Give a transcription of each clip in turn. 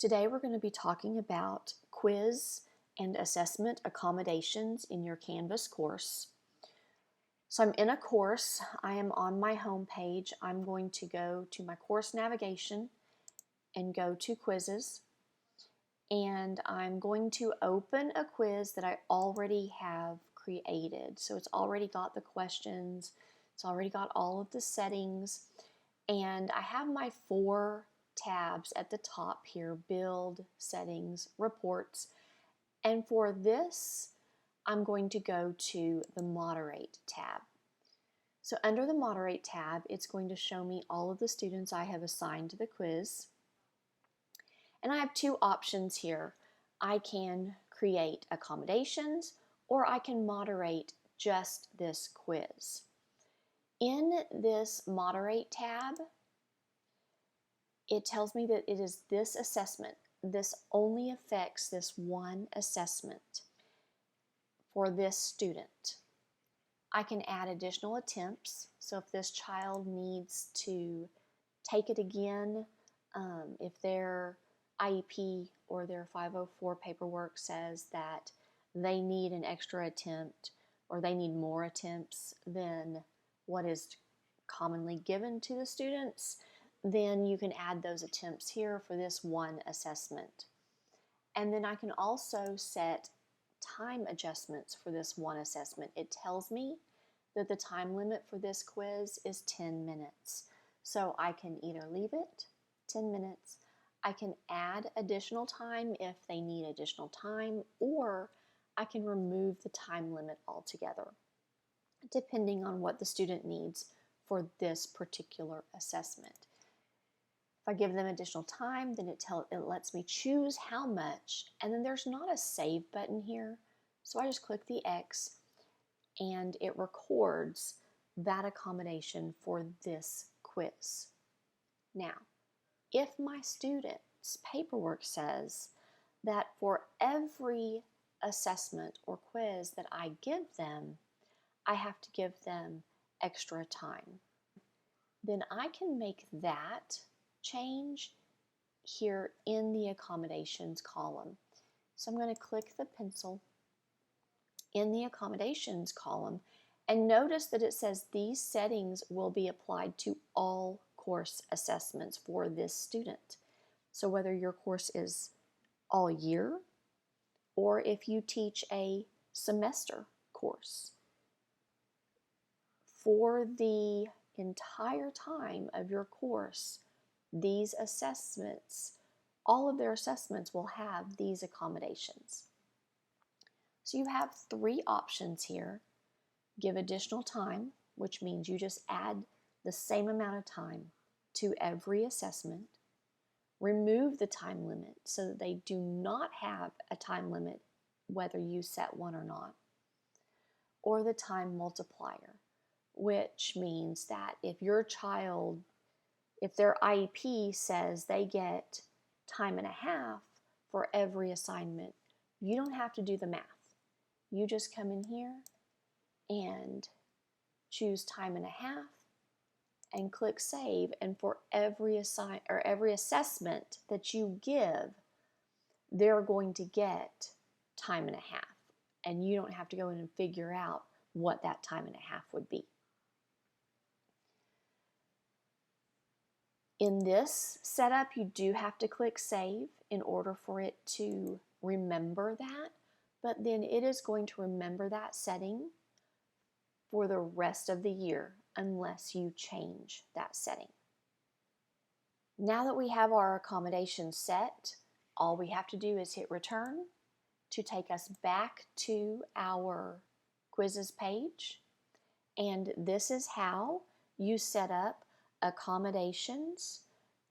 Today we're going to be talking about quiz and assessment accommodations in your Canvas course. So I'm in a course. I am on my home page. I'm going to go to my course navigation and go to quizzes. And I'm going to open a quiz that I already have created. So it's already got the questions. It's already got all of the settings. And I have my 4 tabs at the top here: build, settings, reports. And for this, I'm going to go to the moderate tab. So under the moderate tab, it's going to show me all of the students I have assigned to the quiz. And I have 2 options here. I can create accommodations, or I can moderate just this quiz. In this moderate tab, it tells me that it is this assessment. This only affects this one assessment for this student. I can add additional attempts. So if this child needs to take it again, if their IEP or their 504 paperwork says that they need an extra attempt or they need more attempts than what is commonly given to the students, then you can add those attempts here for this one assessment. And then I can also set time adjustments for this one assessment. It tells me that the time limit for this quiz is 10 minutes. So I can either leave it 10 minutes, I can add additional time if they need additional time, or I can remove the time limit altogether, depending on what the student needs for this particular assessment. If I give them additional time, then it lets me choose how much, and then there's not a save button here, so I just click the X and it records that accommodation for this quiz. Now, if my student's paperwork says that for every assessment or quiz that I give them, I have to give them extra time, then I can make that change here in the accommodations column. So I'm going to click the pencil in the accommodations column, and notice that it says these settings will be applied to all course assessments for this student. So whether your course is all year or if you teach a semester course, for the entire time of your course, these assessments, all of their assessments will have these accommodations. So you have 3 options here. Give additional time, which means you just add the same amount of time to every assessment. Remove the time limit so that they do not have a time limit whether you set one or not. Or the time multiplier, which means that if your child, if their IEP says they get time and a half for every assignment, you don't have to do the math. You just come in here and choose time and a half and click save, and for every assessment that you give, they're going to get time and a half, and you don't have to go in and figure out what that time and a half would be. In this setup, you do have to click save in order for it to remember that, but then it is going to remember that setting for the rest of the year unless you change that setting. Now that we have our accommodation set, all we have to do is hit return to take us back to our quizzes page. And this is how you set up accommodations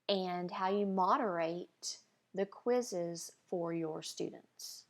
and how you moderate the quizzes for your students.